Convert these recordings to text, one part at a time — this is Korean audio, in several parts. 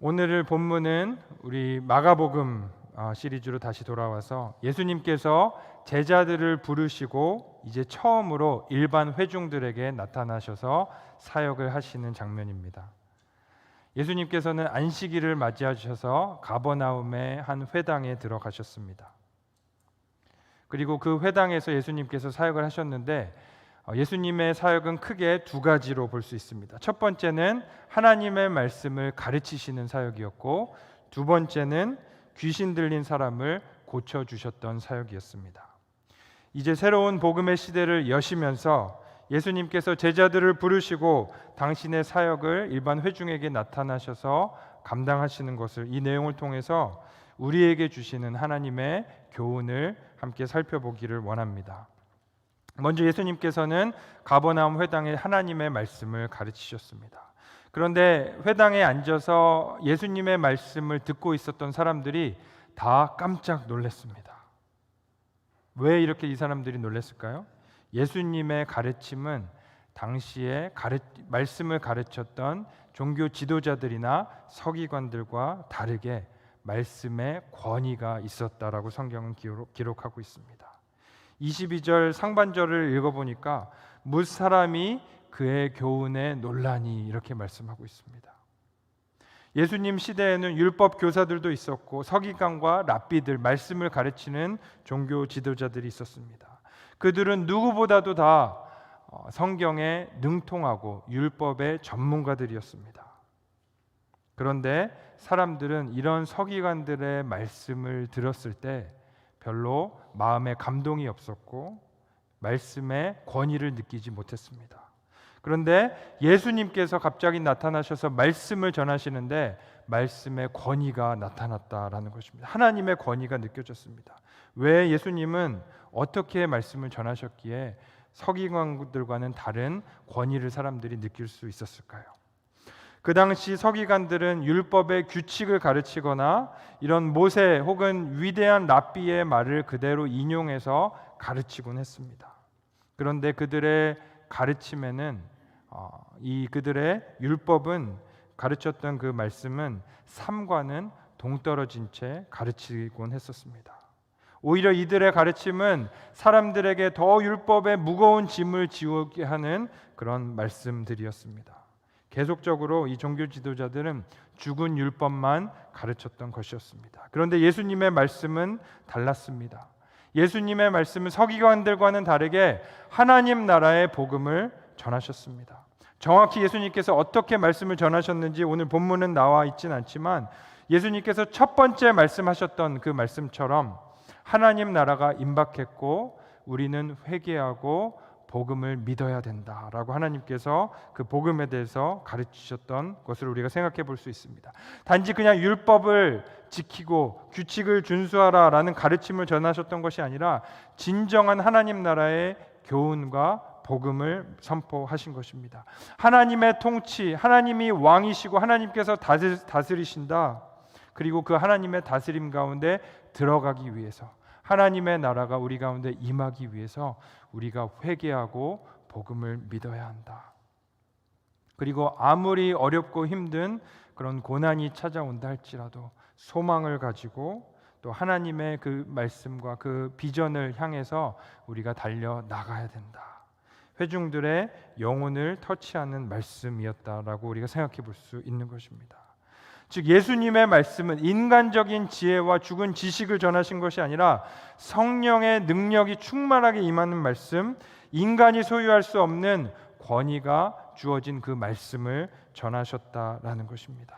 오늘 본문은 우리 마가복음 시리즈로 다시 돌아와서 예수님께서 제자들을 부르시고 이제 처음으로 일반 회중들에게 나타나셔서 사역을 하시는 장면입니다. 예수님께서는 안식일을 맞이하셔서 가버나움의 한 회당에 들어가셨습니다. 그리고 그 회당에서 예수님께서 사역을 하셨는데 예수님의 사역은 크게 두 가지로 볼 수 있습니다. 첫 번째는 하나님의 말씀을 가르치시는 사역이었고, 두 번째는 귀신 들린 사람을 고쳐주셨던 사역이었습니다. 이제 새로운 복음의 시대를 여시면서 예수님께서 제자들을 부르시고 당신의 사역을 일반 회중에게 나타나셔서 감당하시는 것을, 이 내용을 통해서 우리에게 주시는 하나님의 교훈을 함께 살펴보기를 원합니다. 먼저 예수님께서는 가버나움 회당에 하나님의 말씀을 가르치셨습니다. 그런데 회당에 앉아서 예수님의 말씀을 듣고 있었던 사람들이 다 깜짝 놀랐습니다. 왜 이렇게 이 사람들이 놀랐을까요? 예수님의 가르침은 당시에 말씀을 가르쳤던 종교 지도자들이나 서기관들과 다르게 말씀에 권위가 있었다라고 성경은 기록하고 있습니다. 22절 상반절을 읽어보니까 무사람이 그의 교훈에 놀라니 이렇게 말씀하고 있습니다. 예수님 시대에는 율법 교사들도 있었고 서기관과 랍비들, 말씀을 가르치는 종교 지도자들이 있었습니다. 그들은 누구보다도 다 성경에 능통하고 율법의 전문가들이었습니다. 그런데 사람들은 이런 서기관들의 말씀을 들었을 때 별로 마음에 감동이 없었고 말씀의 권위를 느끼지 못했습니다. 그런데 예수님께서 갑자기 나타나셔서 말씀을 전하시는데 말씀의 권위가 나타났다라는 것입니다. 하나님의 권위가 느껴졌습니다. 왜 예수님은 어떻게 말씀을 전하셨기에 서기관들과는 다른 권위를 사람들이 느낄 수 있었을까요? 그 당시 서기관들은 율법의 규칙을 가르치거나 이런 모세 혹은 위대한 랍비의 말을 그대로 인용해서 가르치곤 했습니다. 그런데 그들의 가르침에는 그들의 율법은, 가르쳤던 그 말씀은 삶과는 동떨어진 채 가르치곤 했었습니다. 오히려 이들의 가르침은 사람들에게 더 율법의 무거운 짐을 지우게 하는 그런 말씀들이었습니다. 계속적으로 이 종교 지도자들은 죽은 율법만 가르쳤던 것이었습니다. 그런데 예수님의 말씀은 달랐습니다. 예수님의 말씀은 서기관들과는 다르게 하나님 나라의 복음을 전하셨습니다. 정확히 예수님께서 어떻게 말씀을 전하셨는지 오늘 본문은 나와 있지는 않지만 예수님께서 첫 번째 말씀하셨던 그 말씀처럼 하나님 나라가 임박했고 우리는 회개하고 복음을 믿어야 된다라고 하나님께서 그 복음에 대해서 가르치셨던 것을 우리가 생각해 볼 수 있습니다. 단지 그냥 율법을 지키고 규칙을 준수하라라는 가르침을 전하셨던 것이 아니라 진정한 하나님 나라의 교훈과 복음을 선포하신 것입니다. 하나님의 통치, 하나님이 왕이시고 하나님께서 다스리신다. 그리고 그 하나님의 다스림 가운데 들어가기 위해서, 하나님의 나라가 우리 가운데 임하기 위해서 우리가 회개하고 복음을 믿어야 한다. 그리고 아무리 어렵고 힘든 그런 고난이 찾아온다 할지라도 소망을 가지고 또 하나님의 그 말씀과 그 비전을 향해서 우리가 달려 나가야 된다. 회중들의 영혼을 터치하는 말씀이었다라고 우리가 생각해 볼 수 있는 것입니다. 즉 예수님의 말씀은 인간적인 지혜와 죽은 지식을 전하신 것이 아니라 성령의 능력이 충만하게 임하는 말씀, 인간이 소유할 수 없는 권위가 주어진 그 말씀을 전하셨다라는 것입니다.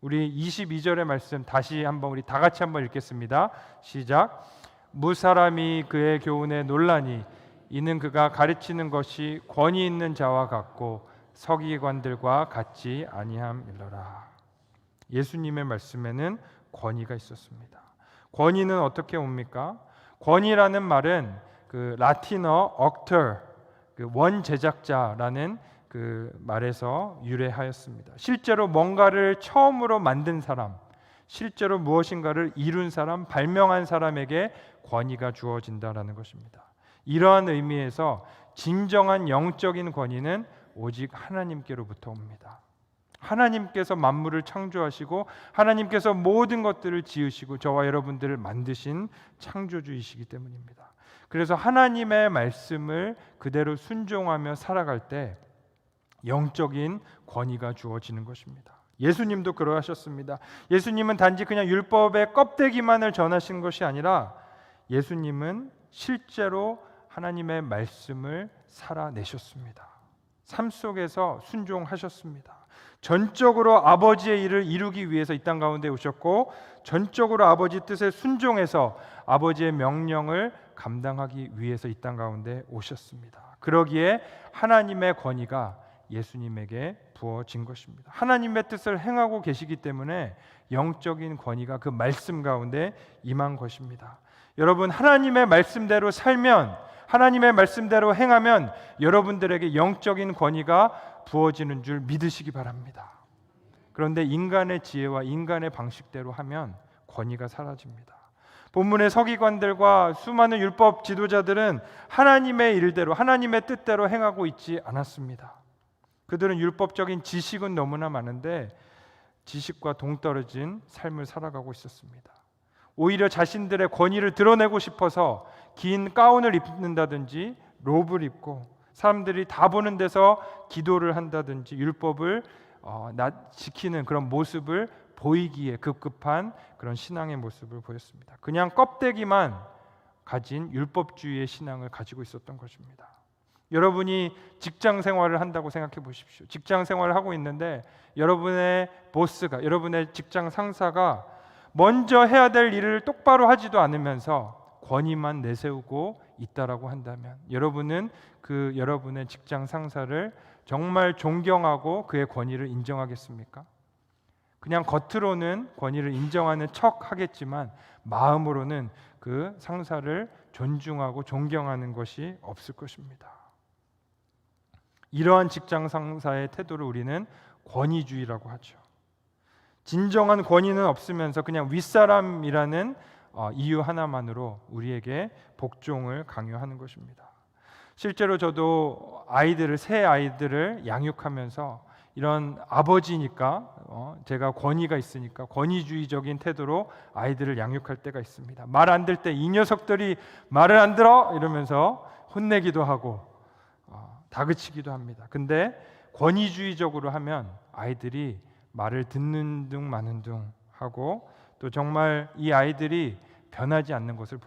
우리 22절의 말씀 다시 한번 우리 다 같이 한번 읽겠습니다. 시작. 무사람이 그의 교훈에 놀라니 이는 그가 가르치는 것이 권위 있는 자와 같고 서기관들과 같지 아니함이로라. 예수님의 말씀에는 권위가 있었습니다. 권위는 어떻게 옵니까? 권위라는 말은 그 라틴어 auctor, 그 원제작자라는 그 말에서 유래하였습니다. 실제로 뭔가를 처음으로 만든 사람, 실제로 무엇인가를 이룬 사람, 발명한 사람에게 권위가 주어진다라는 것입니다. 이러한 의미에서 진정한 영적인 권위는 오직 하나님께로부터 옵니다. 하나님께서 만물을 창조하시고 하나님께서 모든 것들을 지으시고 저와 여러분들을 만드신 창조주이시기 때문입니다. 그래서 하나님의 말씀을 그대로 순종하며 살아갈 때 영적인 권위가 주어지는 것입니다. 예수님도 그러하셨습니다. 예수님은 단지 그냥 율법의 껍데기만을 전하신 것이 아니라 예수님은 실제로 하나님의 말씀을 살아내셨습니다. 삶 속에서 순종하셨습니다. 전적으로 아버지의 일을 이루기 위해서 이 땅 가운데 오셨고 전적으로 아버지 뜻에 순종해서 아버지의 명령을 감당하기 위해서 이 땅 가운데 오셨습니다. 그러기에 하나님의 권위가 예수님에게 부어진 것입니다. 하나님의 뜻을 행하고 계시기 때문에 영적인 권위가 그 말씀 가운데 임한 것입니다. 여러분, 하나님의 말씀대로 살면, 하나님의 말씀대로 행하면 여러분들에게 영적인 권위가 부어지는 줄 믿으시기 바랍니다. 그런데 인간의 지혜와 인간의 방식대로 하면 권위가 사라집니다. 본문의 서기관들과 수많은 율법 지도자들은 하나님의 일대로, 하나님의 뜻대로 행하고 있지 않았습니다. 그들은 율법적인 지식은 너무나 많은데 지식과 동떨어진 삶을 살아가고 있었습니다. 오히려 자신들의 권위를 드러내고 싶어서 긴 가운을 입는다든지 롭을 입고 사람들이 다 보는 데서 기도를 한다든지 율법을 지키는 그런 모습을 보이기에 급급한 그런 신앙의 모습을 보였습니다. 그냥 껍데기만 가진 율법주의의 신앙을 가지고 있었던 것입니다. 여러분이 직장 생활을 한다고 생각해 보십시오. 직장 생활을 하고 있는데 여러분의 보스가, 여러분의 직장 상사가 먼저 해야 될 일을 똑바로 하지도 않으면서 권위만 내세우고 있다라고 한다면 여러분은 그 여러분의 직장 상사를 정말 존경하고 그의 권위를 인정하겠습니까? 그냥 겉으로는 권위를 인정하는 척 하겠지만 마음으로는 그 상사를 존중하고 존경하는 것이 없을 것입니다. 이러한 직장 상사의 태도를 우리는 권위주의라고 하죠. 진정한 권위는 없으면서 그냥 윗사람이라는 이유 하나만으로 우리에게 복종을 강요하는 것입니다. 실제로 저도 새 아이들을 양육하면서 이런 아버지니까 제가 권위가 있으니까 권위주의적인 태도로 아이들을 양육할 때가 있습니다. 말 안 들 때 이 녀석들이 말을 안 들어 이러면서 혼내기도 하고 다그치기도 합니다. 근데 권위주의적으로 하면 아이들이 말을 듣는 둥 마는 둥 하고 또 정말 이 아이들이 변하지 않는 것을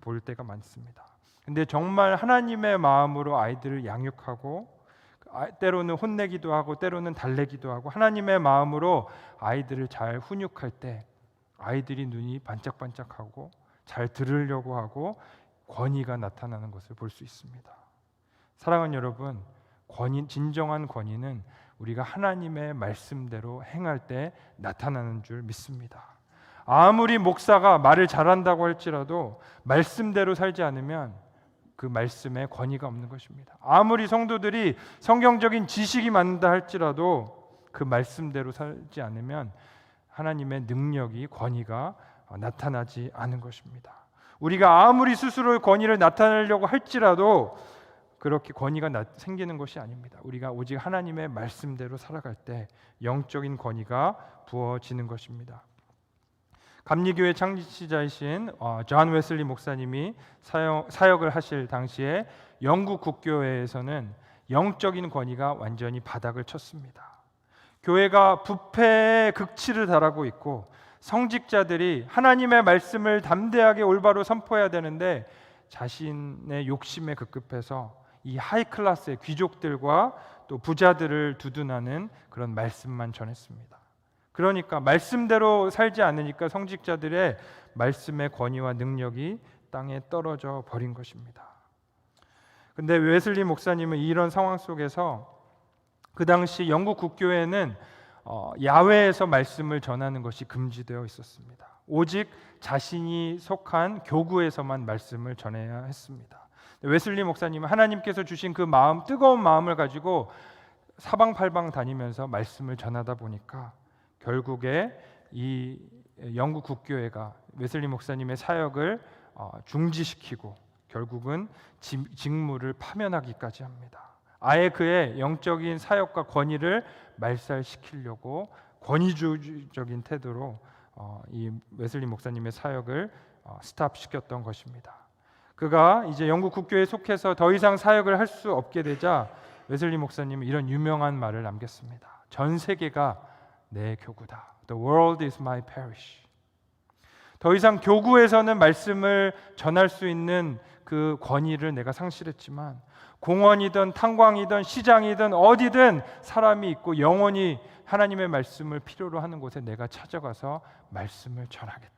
볼 때가 많습니다. 근데 정말 하나님의 마음으로 아이들을 양육하고 때로는 혼내기도 하고 때로는 달래기도 하고 하나님의 마음으로 아이들을 잘 훈육할 때 아이들이 눈이 반짝반짝하고 잘 들으려고 하고 권위가 나타나는 것을 볼 수 있습니다. 사랑하는 여러분, 진정한 권위는 우리가 하나님의 말씀대로 행할 때 나타나는 줄 믿습니다. 아무리 목사가 말을 잘한다고 할지라도 말씀대로 살지 않으면 그 말씀에 권위가 없는 것입니다. 아무리 성도들이 성경적인 지식이 많다 할지라도 그 말씀대로 살지 않으면 하나님의 능력이, 권위가 나타나지 않은 것입니다. 우리가 아무리 스스로 권위를 나타내려고 할지라도 그렇게 권위가 생기는 것이 아닙니다. 우리가 오직 하나님의 말씀대로 살아갈 때 영적인 권위가 부어지는 것입니다. 감리교회 창시자이신 존 웨슬리 목사님이 사역을 하실 당시에 영국 국교회에서는 영적인 권위가 완전히 바닥을 쳤습니다. 교회가 부패의 극치를 달하고 있고 성직자들이 하나님의 말씀을 담대하게 올바로 선포해야 되는데 자신의 욕심에 급급해서 이 하이클래스의 귀족들과 또 부자들을 두둔하는 그런 말씀만 전했습니다. 그러니까 말씀대로 살지 않으니까 성직자들의 말씀의 권위와 능력이 땅에 떨어져 버린 것입니다. 근데 웨슬리 목사님은 이런 상황 속에서 그 당시 영국 국교회는 야외에서 말씀을 전하는 것이 금지되어 있었습니다. 오직 자신이 속한 교구에서만 말씀을 전해야 했습니다. 웨슬리 목사님은 하나님께서 주신 그 마음, 뜨거운 마음을 가지고 사방팔방 다니면서 말씀을 전하다 보니까 결국에 이 영국 국교회가 웨슬리 목사님의 사역을 중지시키고 결국은 직무를 파면하기까지 합니다. 아예 그의 영적인 사역과 권위를 말살시키려고 권위주의적인 태도로 이 웨슬리 목사님의 사역을 스탑시켰던 것입니다. 그가 이제 영국 국교에 속해서 더 이상 사역을 할 수 없게 되자 웨슬리 목사님은 이런 유명한 말을 남겼습니다. 전 세계가 내 교구다. The world is my parish. 더 이상 교구에서는 말씀을 전할 수 있는 그 권위를 내가 상실했지만 공원이든 탄광이든 시장이든 어디든 사람이 있고 영원히 하나님의 말씀을 필요로 하는 곳에 내가 찾아가서 말씀을 전하겠다.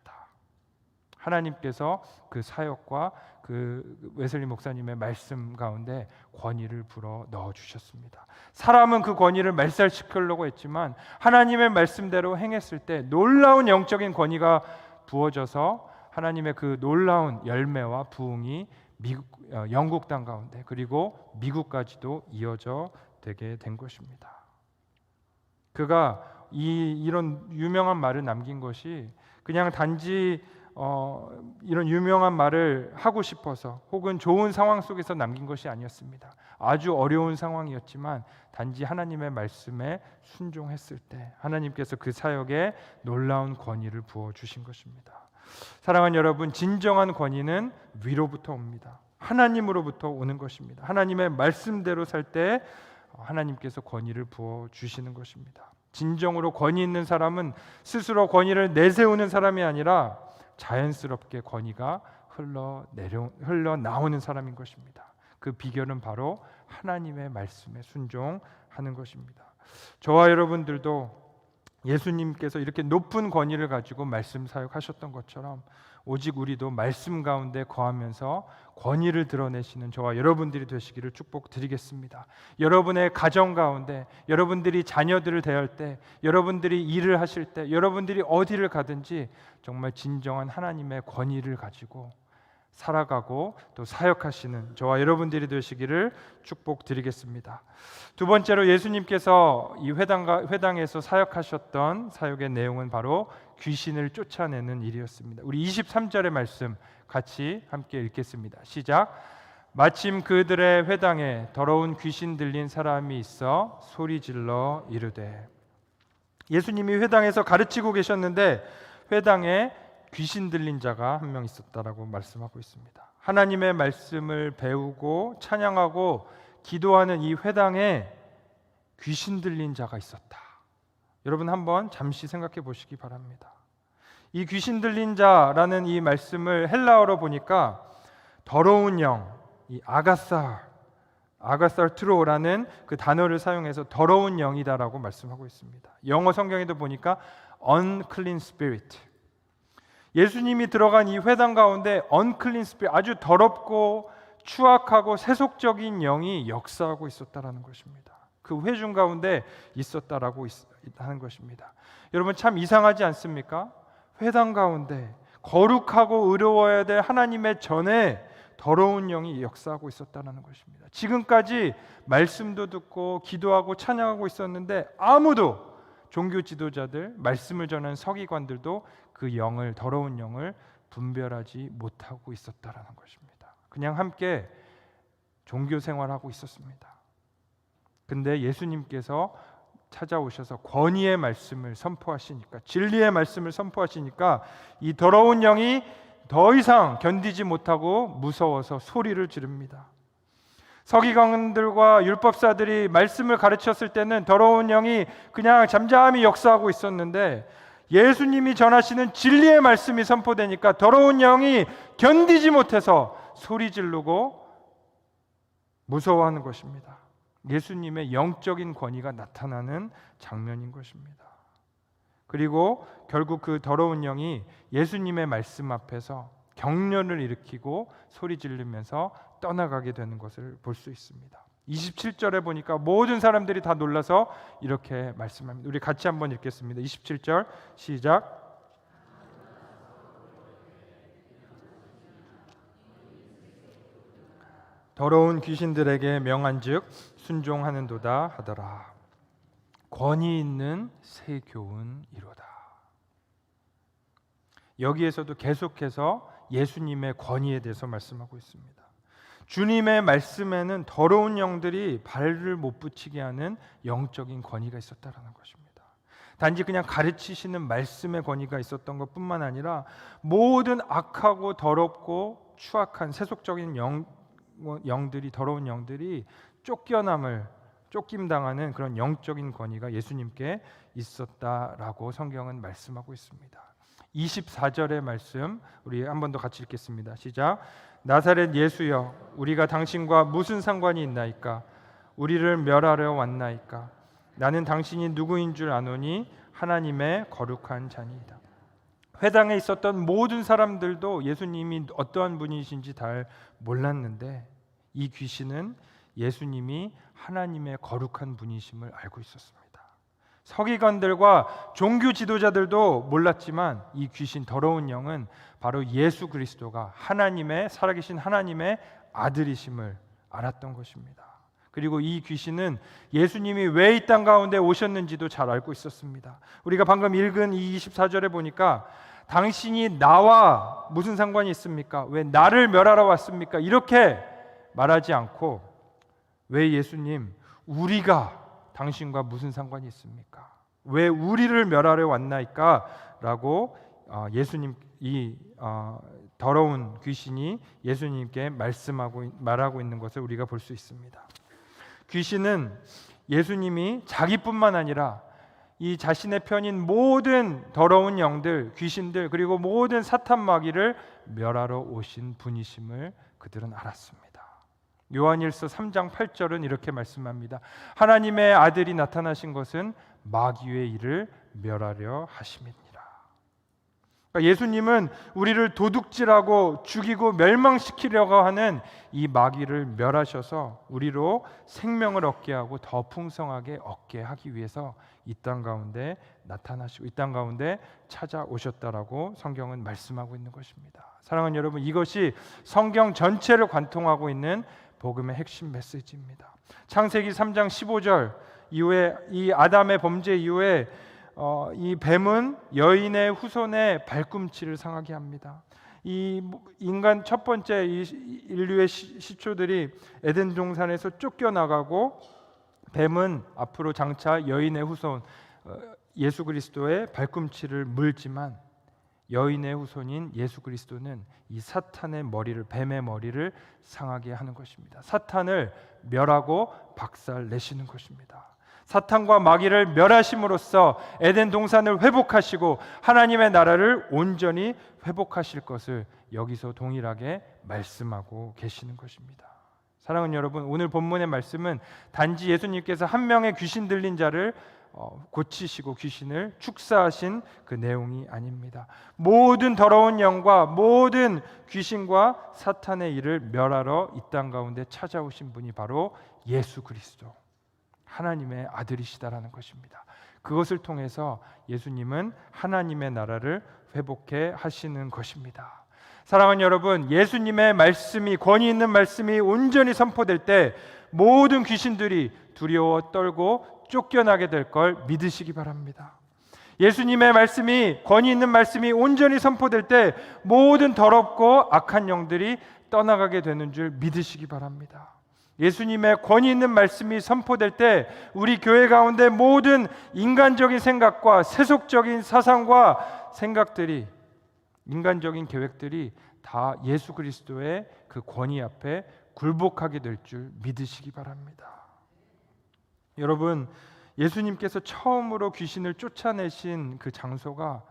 하나님께서 그 사역과 그 웨슬리 목사님의 말씀 가운데 권위를 불어 넣어 주셨습니다. 사람은 그 권위를 말살시키려고 했지만 하나님의 말씀대로 행했을 때 놀라운 영적인 권위가 부어져서 하나님의 그 놀라운 열매와 부흥이 영국 땅 가운데 그리고 미국까지도 이어져 되게 된 것입니다. 그가 이런 유명한 말을 남긴 것이 그냥 단지 이런 유명한 말을 하고 싶어서 혹은 좋은 상황 속에서 남긴 것이 아니었습니다. 아주 어려운 상황이었지만 단지 하나님의 말씀에 순종했을 때 하나님께서 그 사역에 놀라운 권위를 부어주신 것입니다. 사랑하는 여러분, 진정한 권위는 위로부터 옵니다. 하나님으로부터 오는 것입니다. 하나님의 말씀대로 살 때 하나님께서 권위를 부어주시는 것입니다. 진정으로 권위 있는 사람은 스스로 권위를 내세우는 사람이 아니라 자연스럽게 권위가 흘러나오는 사람인 것입니다. 그 비결은 바로 하나님의 말씀에 순종하는 것입니다. 저와 여러분들도 예수님께서 이렇게 높은 권위를 가지고 말씀 사역하셨던 것처럼 오직 우리도 말씀 가운데 거하면서 권위를 드러내시는 저와 여러분들이 되시기를 축복드리겠습니다. 여러분의 가정 가운데, 여러분들이 자녀들을 대할 때, 여러분들이 일을 하실 때, 여러분들이 어디를 가든지 정말 진정한 하나님의 권위를 가지고 살아가고 또 사역하시는 저와 여러분들이 되시기를 축복드리겠습니다. 두 번째로 예수님께서 이 회당에서 사역하셨던 사역의 내용은 바로 귀신을 쫓아내는 일이었습니다. 우리 23절의 말씀 같이 함께 읽겠습니다. 시작. 마침 그들의 회당에 더러운 귀신 들린 사람이 있어 소리질러 이르되. 예수님이 회당에서 가르치고 계셨는데 회당에 귀신 들린 자가 한 명 있었다라고 말씀하고 있습니다. 하나님의 말씀을 배우고 찬양하고 기도하는 이 회당에 귀신 들린 자가 있었다. 여러분 한번 잠시 생각해 보시기 바랍니다. 이 귀신 들린 자라는 이 말씀을 헬라어로 보니까 더러운 영, 이 아가사르트로라는 그 단어를 사용해서 더러운 영이다라고 말씀하고 있습니다. 영어 성경에도 보니까 unclean spirit. 예수님이 들어간 이 회당 가운데 unclean spirit, 아주 더럽고 추악하고 세속적인 영이 역사하고 있었다라는 것입니다. 그 회중 가운데 있었다라고 하는 것입니다. 여러분 참 이상하지 않습니까? 회당 가운데 거룩하고 의로워야 될 하나님의 전에 더러운 영이 역사하고 있었다는 것입니다. 지금까지 말씀도 듣고 기도하고 찬양하고 있었는데 아무도 종교 지도자들, 말씀을 전하는 서기관들도 그 영을, 더러운 영을 분별하지 못하고 있었다는 것입니다. 그냥 함께 종교 생활하고 있었습니다. 근데 예수님께서 찾아오셔서 권위의 말씀을 선포하시니까, 진리의 말씀을 선포하시니까 이 더러운 영이 더 이상 견디지 못하고 무서워서 소리를 지릅니다. 서기관들과 율법사들이 말씀을 가르쳤을 때는 더러운 영이 그냥 잠잠히 역사하고 있었는데 예수님이 전하시는 진리의 말씀이 선포되니까 더러운 영이 견디지 못해서 소리 지르고 무서워하는 것입니다. 예수님의 영적인 권위가 나타나는 장면인 것입니다. 그리고 결국 그 더러운 영이 예수님의 말씀 앞에서 경련을 일으키고 소리 지르면서 떠나가게 되는 것을 볼 수 있습니다. 27절에 보니까 모든 사람들이 다 놀라서 이렇게 말씀합니다. 우리 같이 한번 읽겠습니다. 27절 시작. 더러운 귀신들에게 명한즉 순종하는도다 하더라. 권위 있는 새 교훈이로다. 여기에서도 계속해서 예수님의 권위에 대해서 말씀하고 있습니다. 주님의 말씀에는 더러운 영들이 발을 못 붙이게 하는 영적인 권위가 있었다라는 것입니다. 단지 그냥 가르치시는 말씀의 권위가 있었던 것뿐만 아니라 모든 악하고 더럽고 추악한 세속적인 영들이, 더러운 영들이 쫓김당하는 그런 영적인 권위가 예수님께 있었다라고 성경은 말씀하고 있습니다. 24절의 말씀 우리 한 번 더 같이 읽겠습니다. 시작. 나사렛 예수여, 우리가 당신과 무슨 상관이 있나이까? 우리를 멸하려 왔나이까? 나는 당신이 누구인 줄 아노니 하나님의 거룩한 자니이다. 회당에 있었던 모든 사람들도 예수님이 어떠한 분이신지 잘 몰랐는데 이 귀신은 예수님이 하나님의 거룩한 분이심을 알고 있었습니다. 서기관들과 종교 지도자들도 몰랐지만 이 귀신, 더러운 영은 바로 예수 그리스도가 하나님의, 살아계신 하나님의 아들이심을 알았던 것입니다. 그리고 이 귀신은 예수님이 왜 이 땅 가운데 오셨는지도 잘 알고 있었습니다. 우리가 방금 읽은 이 24절에 보니까 당신이 나와 무슨 상관이 있습니까? 왜 나를 멸하러 왔습니까? 이렇게 말하지 않고 왜 예수님, 우리가 당신과 무슨 상관이 있습니까? 왜 우리를 멸하러 왔나이까? 라고 예수님, 더러운 귀신이 예수님께 말하고 있는 것을 우리가 볼 수 있습니다. 귀신은 예수님이 자기뿐만 아니라 이 자신의 편인 모든 더러운 영들, 귀신들, 그리고 모든 사탄 마귀를 멸하러 오신 분이심을 그들은 알았습니다. 요한일서 3장 8절은 이렇게 말씀합니다. 하나님의 아들이 나타나신 것은 마귀의 일을 멸하려 하심이니라. 그러니까 예수님은 우리를 도둑질하고 죽이고 멸망시키려고 하는 이 마귀를 멸하셔서 우리로 생명을 얻게 하고 더 풍성하게 얻게 하기 위해서 이 땅 가운데 나타나시고 이 땅 가운데 찾아오셨다라고 성경은 말씀하고 있는 것입니다. 사랑하는 여러분, 이것이 성경 전체를 관통하고 있는 복음의 핵심 메시지입니다. 창세기 3장 15절 이후에, 이 아담의 범죄 이후에 이 뱀은 여인의 후손의 발꿈치를 상하게 합니다. 이 인간 첫 번째 인류의 시초들이 에덴 동산에서 쫓겨나가고 뱀은 앞으로 장차 여인의 후손 예수 그리스도의 발꿈치를 물지만 여인의 후손인 예수 그리스도는 이 사탄의 머리를, 뱀의 머리를 상하게 하는 것입니다. 사탄을 멸하고 박살내시는 것입니다. 사탄과 마귀를 멸하심으로써 에덴 동산을 회복하시고 하나님의 나라를 온전히 회복하실 것을 여기서 동일하게 말씀하고 계시는 것입니다. 사랑하는 여러분, 오늘 본문의 말씀은 단지 예수님께서 한 명의 귀신 들린 자를 고치시고 귀신을 축사하신 그 내용이 아닙니다. 모든 더러운 영과 모든 귀신과 사탄의 일을 멸하러 이 땅 가운데 찾아오신 분이 바로 예수 그리스도, 하나님의 아들이시다라는 것입니다. 그것을 통해서 예수님은 하나님의 나라를 회복해 하시는 것입니다. 사랑하는 여러분, 예수님의 말씀이, 권위 있는 말씀이 온전히 선포될 때 모든 귀신들이 두려워 떨고 쫓겨나게 될 걸 믿으시기 바랍니다. 예수님의 말씀이, 권위 있는 말씀이 온전히 선포될 때 모든 더럽고 악한 영들이 떠나가게 되는 줄 믿으시기 바랍니다. 예수님의 권위 있는 말씀이 선포될 때 우리 교회 가운데 모든 인간적인 생각과 세속적인 사상과 생각들이, 인간적인 계획들이 다 예수 그리스도의 그 권위 앞에 굴복하게 될 줄 믿으시기 바랍니다. 여러분, 예수님께서 처음으로 귀신을 쫓아내신 그 장소가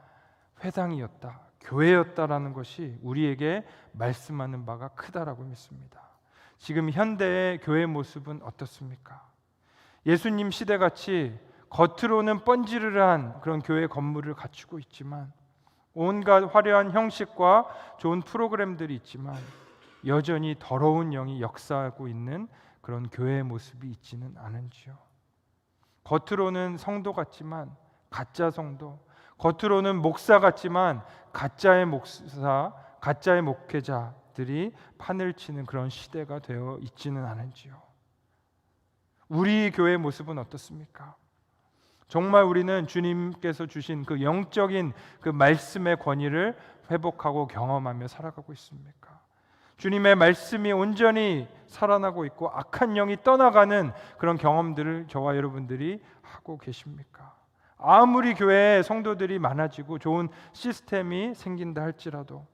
회당이었다, 교회였다라는 것이 우리에게 말씀하는 바가 크다라고 믿습니다. 지금 현대의 교회 모습은 어떻습니까? 예수님 시대같이 겉으로는 번지르르한 그런 교회 건물을 갖추고 있지만, 온갖 화려한 형식과 좋은 프로그램들이 있지만 여전히 더러운 영이 역사하고 있는 그런 교회의 모습이 있지는 않은지요. 겉으로는 성도 같지만 가짜 성도, 겉으로는 목사 같지만 가짜의 목사, 가짜의 목회자들이 판을 치는 그런 시대가 되어 있지는 않은지요. 우리 교회의 모습은 어떻습니까? 정말 우리는 주님께서 주신 그 영적인 그 말씀의 권위를 회복하고 경험하며 살아가고 있습니까? 주님의 말씀이 온전히 살아나고 있고 악한 영이 떠나가는 그런 경험들을 저와 여러분들이 하고 계십니까? 아무리 교회에 성도들이 많아지고 좋은 시스템이 생긴다 할지라도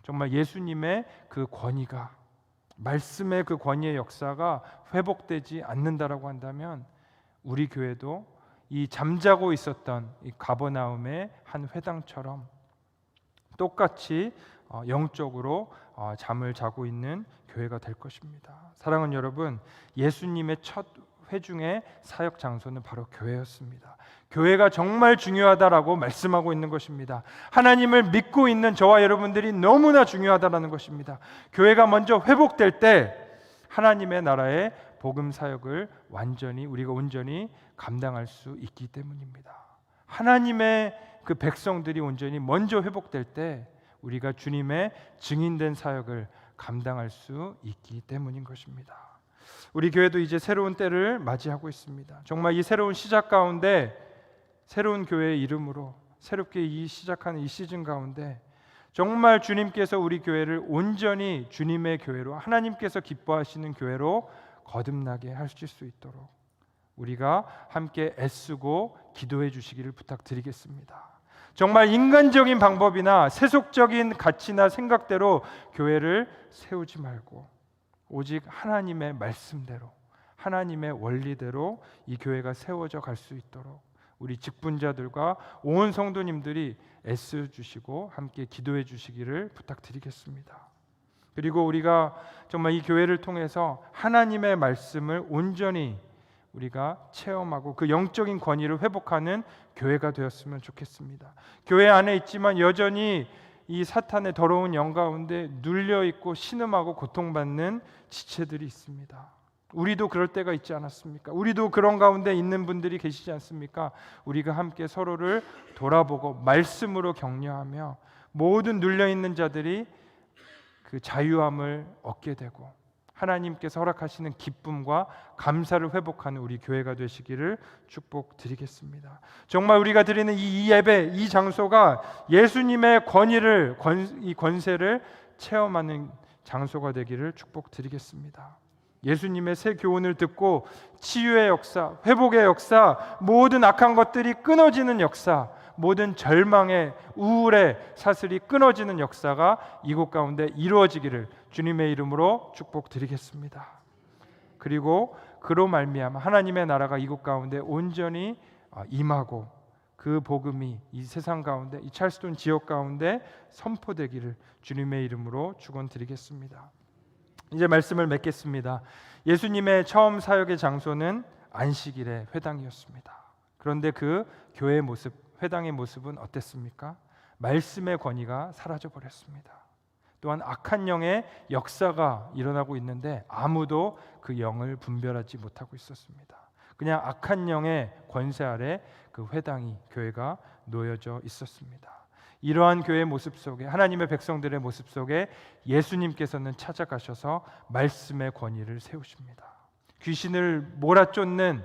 정말 예수님의 그 권위가, 말씀의 그 권위의 역사가 회복되지 않는다라고 한다면 우리 교회도 이 잠자고 있었던 이 가버나움의 한 회당처럼 똑같이 영적으로 잠을 자고 있는 교회가 될 것입니다. 사랑하는 여러분, 예수님의 첫 회중의 사역 장소는 바로 교회였습니다. 교회가 정말 중요하다라고 말씀하고 있는 것입니다. 하나님을 믿고 있는 저와 여러분들이 너무나 중요하다라는 것입니다. 교회가 먼저 회복될 때 하나님의 나라의 복음 사역을 우리가 온전히 감당할 수 있기 때문입니다. 하나님의 그 백성들이 온전히 먼저 회복될 때 우리가 주님의 증인된 사역을 감당할 수 있기 때문인 것입니다. 우리 교회도 이제 새로운 때를 맞이하고 있습니다. 정말 이 새로운 시작 가운데 새로운 교회의 이름으로 새롭게 시작하는 이 시즌 가운데 정말 주님께서 우리 교회를 온전히 주님의 교회로, 하나님께서 기뻐하시는 교회로 거듭나게 하실 수 있도록 우리가 함께 애쓰고 기도해 주시기를 부탁드리겠습니다. 정말 인간적인 방법이나 세속적인 가치나 생각대로 교회를 세우지 말고 오직 하나님의 말씀대로, 하나님의 원리대로 이 교회가 세워져 갈 수 있도록 우리 직분자들과 온 성도님들이 애써 주시고 함께 기도해 주시기를 부탁드리겠습니다. 그리고 우리가 정말 이 교회를 통해서 하나님의 말씀을 온전히 우리가 체험하고 그 영적인 권위를 회복하는 교회가 되었으면 좋겠습니다. 교회 안에 있지만 여전히 이 사탄의 더러운 영 가운데 눌려 있고 신음하고 고통받는 지체들이 있습니다. 우리도 그럴 때가 있지 않았습니까? 우리도 그런 가운데 있는 분들이 계시지 않습니까? 우리가 함께 서로를 돌아보고 말씀으로 격려하며 모든 눌려 있는 자들이 그 자유함을 얻게 되고 하나님께서 허락하시는 기쁨과 감사를 회복하는 우리 교회가 되시기를 축복드리겠습니다. 정말 우리가 드리는 이 예배, 이 장소가 예수님의 이 권세를 체험하는 장소가 되기를 축복드리겠습니다. 예수님의 새 교훈을 듣고 치유의 역사, 회복의 역사, 모든 악한 것들이 끊어지는 역사, 모든 절망의 우울의 사슬이 끊어지는 역사가 이곳 가운데 이루어지기를 주님의 이름으로 축복드리겠습니다. 그리고 그로 말미암아 하나님의 나라가 이곳 가운데 온전히 임하고 그 복음이 이 세상 가운데, 이 찰스톤 지역 가운데 선포되기를 주님의 이름으로 축원드리겠습니다. 이제 말씀을 맺겠습니다. 예수님의 처음 사역의 장소는 안식일의 회당이었습니다. 그런데 그 교회의 모습, 회당의 모습은 어땠습니까? 말씀의 권위가 사라져 버렸습니다. 또한 악한 영의 역사가 일어나고 있는데 아무도 그 영을 분별하지 못하고 있었습니다. 그냥 악한 영의 권세 아래 그 회당이, 교회가 놓여져 있었습니다. 이러한 교회의 모습 속에, 하나님의 백성들의 모습 속에 예수님께서는 찾아가셔서 말씀의 권위를 세우십니다. 귀신을 몰아쫓는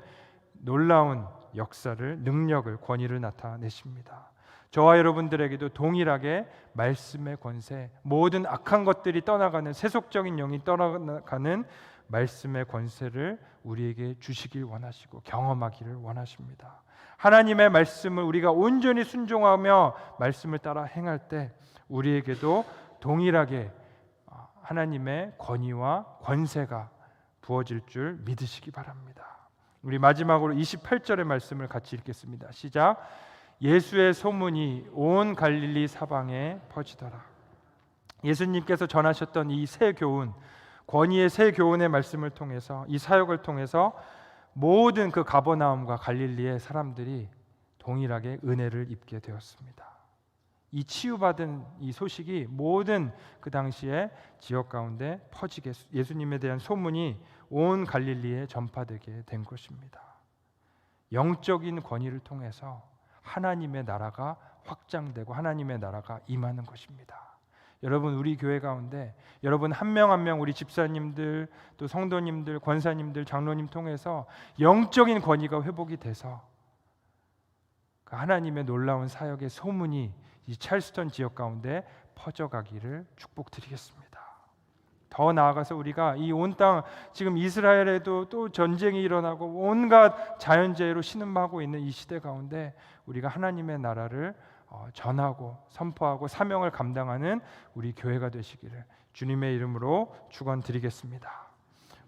놀라운 역사를, 능력을, 권위를 나타내십니다. 저와 여러분들에게도 동일하게 말씀의 권세, 모든 악한 것들이 떠나가는, 세속적인 영이 떠나가는 말씀의 권세를 우리에게 주시길 원하시고 경험하기를 원하십니다. 하나님의 말씀을 우리가 온전히 순종하며 말씀을 따라 행할 때 우리에게도 동일하게 하나님의 권위와 권세가 부어질 줄 믿으시기 바랍니다. 우리 마지막으로 28절의 말씀을 같이 읽겠습니다. 시작. 예수의 소문이 온 갈릴리 사방에 퍼지더라. 예수님께서 전하셨던 이 새 교훈, 권위의 새 교훈의 말씀을 통해서, 이 사역을 통해서 모든 그 가버나움과 갈릴리의 사람들이 동일하게 은혜를 입게 되었습니다. 이 치유받은 이 소식이 모든 그 당시의 지역 가운데 퍼지게, 예수님에 대한 소문이 온 갈릴리에 전파되게 된 것입니다. 영적인 권위를 통해서 하나님의 나라가 확장되고 하나님의 나라가 임하는 것입니다. 여러분, 우리 교회 가운데 여러분 한 명 한 명, 우리 집사님들, 또 성도님들, 권사님들, 장로님 통해서 영적인 권위가 회복이 돼서 그 하나님의 놀라운 사역의 소문이 이 찰스턴 지역 가운데 퍼져가기를 축복드리겠습니다. 더 나아가서 우리가 이 온 땅, 지금 이스라엘에도 또 전쟁이 일어나고 온갖 자연재해로 신음하고 있는 이 시대 가운데 우리가 하나님의 나라를 전하고 선포하고 사명을 감당하는 우리 교회가 되시기를 주님의 이름으로 축원드리겠습니다.